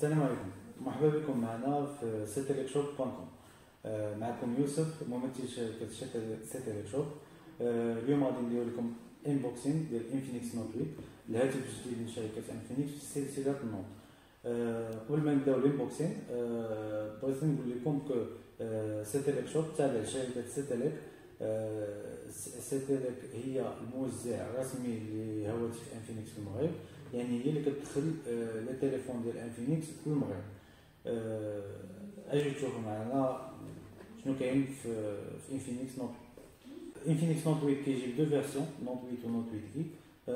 السلام عليكم، مرحبا بكم معنا في سيتيليكشوب.com. معكم يوسف ممثل شركة سيتيليكشوب. اليوم غادي ندير لكم انبوكسين ديال انفينكس نوت 8، الهاتف الجديد من شركة انفينكس في سلسلة النوت. قبل ما نبداو الانبوكسين بغيت نقول لكم كو سيتيليكشوب تابع شركة سيتيليك. سيتيليك هي الموزع الرسمي لهواتف انفينكس في المغرب، يعني هي اللي كتدخل لي تيليفون ديال انفينكس في المغرب. اجي تشوفوا معنا شنو كاين في انفينكس نوت. انفينكس نوت 8 كيجيب دو فيرسيون، نوت 8 و نوت 8 اي.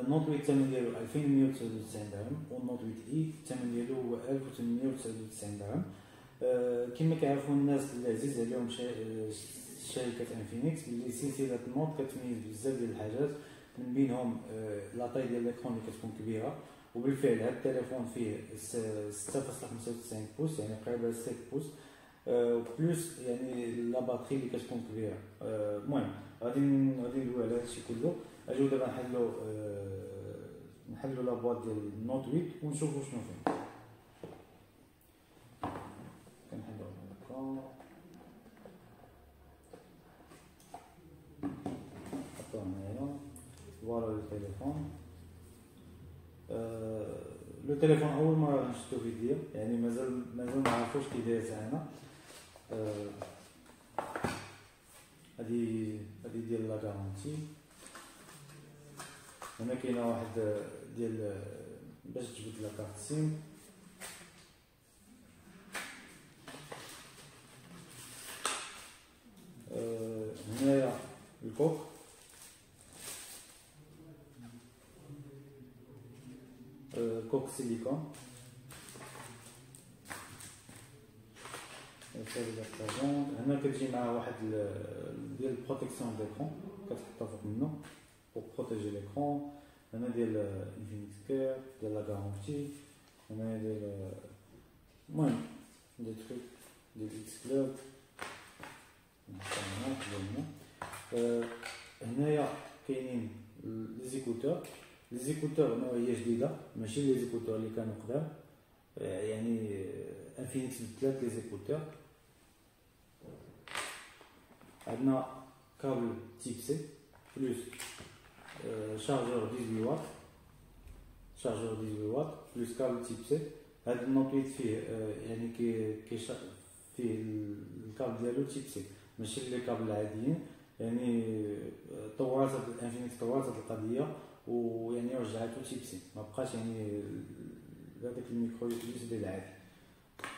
نوت 8 الثمن ديالو 2199 درهم، و نوت 8 اي الثمن ديالو هو 1899 درهم. كما كيعرفوا الناس اللي عزيز عليهم شركة انفينكس اللي سلسلة نوت كتميز بزاف ديال الحاجات، من بينهم لا طاي ديال ليكرون اللي كتكون كبيره، وبالفعل هذا التليفون فيه 6.95 بوس، يعني قريبه ل 7 بوس، بلوس يعني لا باتري اللي كتكون كبيره. المهم غادي ندوي على هادشي كله. اجيو دابا نحلو لا بواط ديال النوت 8 ونشوفوا شنو فيه. كنحلو هكا، نحطو هنايا. فوالا لو تيليفون. لو تيليفون اول مره نشدو في يديا، يعني مازال ما عرفوش كي داير تاعنا. هادي ديال لا غارونتي. هنا كاينه واحد ديال باش تجبد لا كارت سيم. هنايا الكوك، كوك سيليكون. هنا كتجي مع واحد ديال بروتيكسيون ديكرون كتحطها فوق منه بوغ بروتيجي ليكرون. هنا ديال انفينكس كير ديال لا غارونتي. هنا ديال المهم دي تروك ديال اكس كلوب. هنايا كاينين لي زيكوتور. لي زيكوتور نوعيه جديده، ماشي لي زيكوتور اللي كانوا قدام، يعني انفينكس بدلات لي زيكوتور. عندنا كابل تيب سي بلوس شارجور 18 واط، شارجور 18 واط بلوس كابل تيب سي. هاد النوت 8 فيه يعني فيه الكابل ديالو تيب سي، ماشي لي كابل العاديين. يعني طورات انفينكس طورات هاد القضيه، ويعني رجعاتو تيب سي، ما بقاش يعني هذاك الميكرو يو اس بي العادي.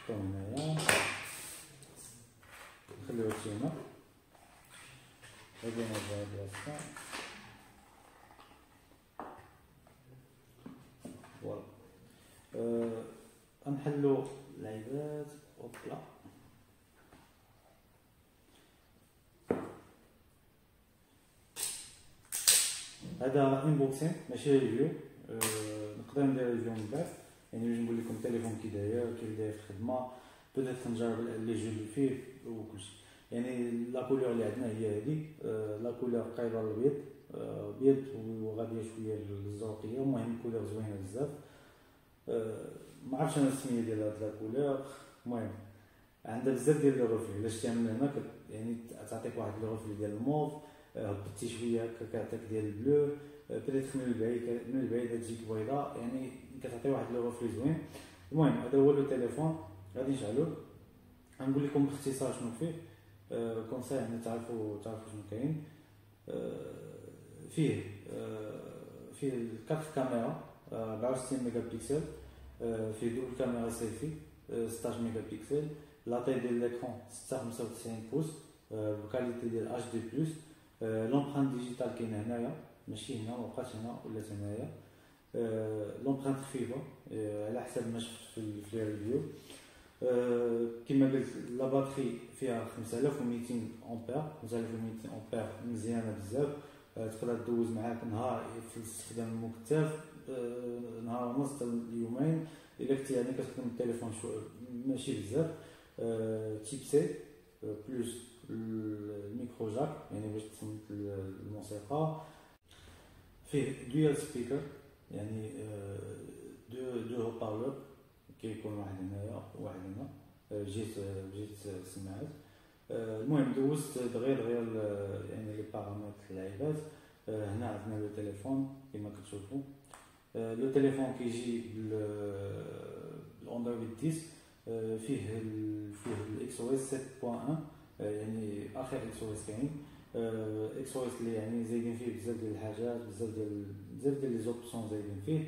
هنايا نخليو هادشي هنا، هادي نرجعو لبلاصتها. فوالا غنحلو اللعيبات. اوبلا، هذا انبوكسين ماشي ريفيو. نقدر ندير ريفيو من بعد، يعني باش نقول لكم التليفون كي داير داير في الخدمه، بدات نجرب لي جو اللي فيه وكلشي. يعني لا كولور اللي عندنا هي هذه، لا كولور قريبه للبيض، بيض وغاديه شويه للزرقيه. المهم كولور زوينه بزاف. ما عرفتش انا السميه ديال هاد لا كولور. المهم عندها بزاف ديال لي غوفلي، الا شتيها من هنا يعني تعطيك واحد لي غوفلي ديال الموف، هبطتي شويه هكا كيعطيك ديال البلو، بديت من البعيد تجيك بيضاء، يعني كتعطي واحد لو غوفلي زوين. المهم هذا هو لو تليفون، غادي نشعلوه. غنقول لكم باختصار شنو فيه، كونساي يعني تعرفوا شنو كاين. فيه الكارت كاميرا 64 ميجا بكسل، فيه دوبل كاميرا سيلفي 16 ميجا بكسل، لا طاي ديال ليكرون 6.95 بوس، الكاليتي ديال اتش دي بلس. لومبرانت ديجيتال كاينه هنايا، ماشي هنا، مابقاش هنا ولات هنايا. لومبرانت خفيفه على حسب ما شفت في الريفيو. كما قلت لا باتري فيها 5200 امبير، 5200 امبير مزيانه بزاف. تقدر دوز معاك نهار في الاستخدام المكثف، نهار ونص حتى يومين الا كنتي يعني كتخدم التليفون ماشي بزاف. تيب سي بلوس الميكرو جاك، يعني باش تصنت الموسيقى. فيه دويال سبيكر، يعني دو هوبارلور كيكون واحد هنايا وواحد هنا. جيت سمعت. المهم دوزت دغيا يعني لي بارامتر اللعيبات. هنا عندنا لو تليفون كما كتشوفوا. لو تليفون كيجي بالاندرويد 10. فيه الاكس او اس 7.1، يعني اخر اكس او اس كاين. اكس او اس اللي يعني زايدين فيه بزاف ديال الحاجات، بزاف ديال لي زوبسيون زايدين فيه.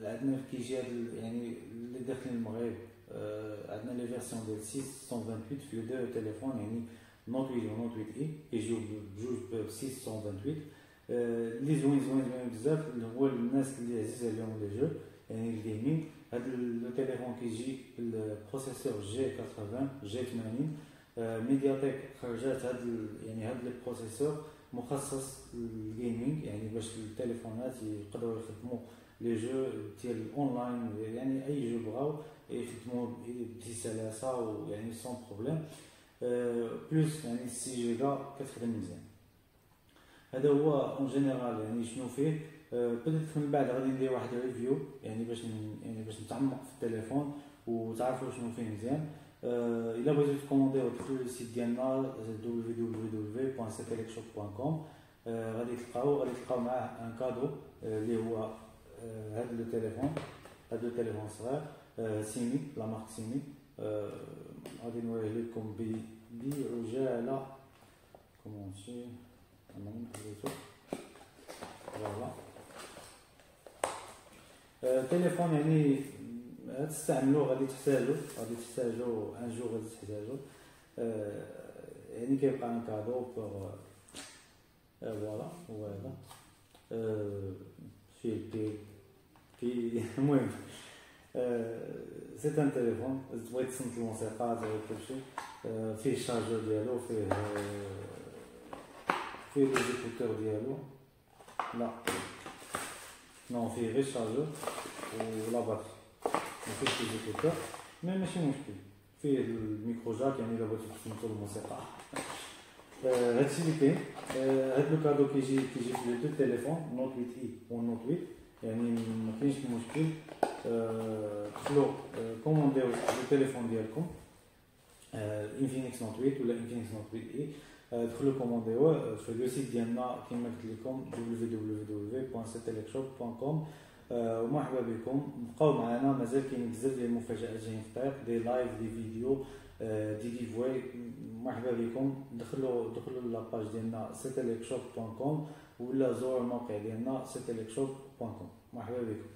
عندنا كيجي هاد يعني اللي داخلين المغرب. عندنا لي فيرسيون ديال 628 في دو تليفون، يعني نوت 8 و نوت 8 اي كيجيو بجوج ب 628. اللي زوين بزاف هو الناس اللي عزيز عليهم لي جو يعني الجيمنج. هاد التليفون كيجي بالبروسيسور G80 ميدياتيك. خرجات يعني هاد البروسيسور مخصص للجيمنج، يعني باش التليفونات يقدروا يخدموا لي جو ديال الاونلاين، يعني اي جو بغاو يخدموا بسلاسه ويعني سون بروبليم. بلس يعني 6 جيجا كتخدم مزيان. هذا هو اون جينيرال يعني شنو فيه. بدات من بعد غادي ندير واحد ريفيو يعني باش نتعمق في التليفون وتعرفوا شنو فيه مزيان. الا بغيتو تكومونديو دخلوا للسيت ديالنا www.setelekshop.com. غادي تلقاو معاه ان كادو اللي هو هذا لو تليفون صغير سيمي، لا مارك سيمي. غادي نوريه لكم بعجاله. كومونتي تمام حطيتو فوالا. تليفون يعني تستعملوه غادي تحتاجو ان جور غادي تحتاجو. يعني كيبقى ان كادو بور فوالا. هو هذا فيه البيل المهم. سي ان تليفون بغيت تصنت الموسيقى تاع كلشي. فيه الشارجور ديالو، فيه لي زيكوتور ديالو. لا نو فيه غير الشارجور ولا باتري، مافيهش لي زيكوتور مي ماشي مشكل. فيه الميكرو جاك يعني الا بغيتو تصنتو الموسيقى. هادشي اللي كاين. هاد لو كادو كيجي في لي دو تليفون نوت 8 اي و نوت 8، يعني ما كاينش مشكل. دخلوا كومونديو التليفون ديالكم انفينكس نوت 8 ولا انفينكس نوت 8 اي. دخلوا كومونديوه في لو سيت ديالنا كما قلت لكم www.setelekshop.com. ومرحبا بكم. بقاو معنا، مازال كاين بزاف ديال المفاجآت جايين في الطريق، دي لايف، دي فيديو، دي جيفواي. مرحبا بكم. دخلوا لاباج ديالنا setelekshop.com ولا زوروا الموقع ديالنا setelekshop.com. مرحبا بكم.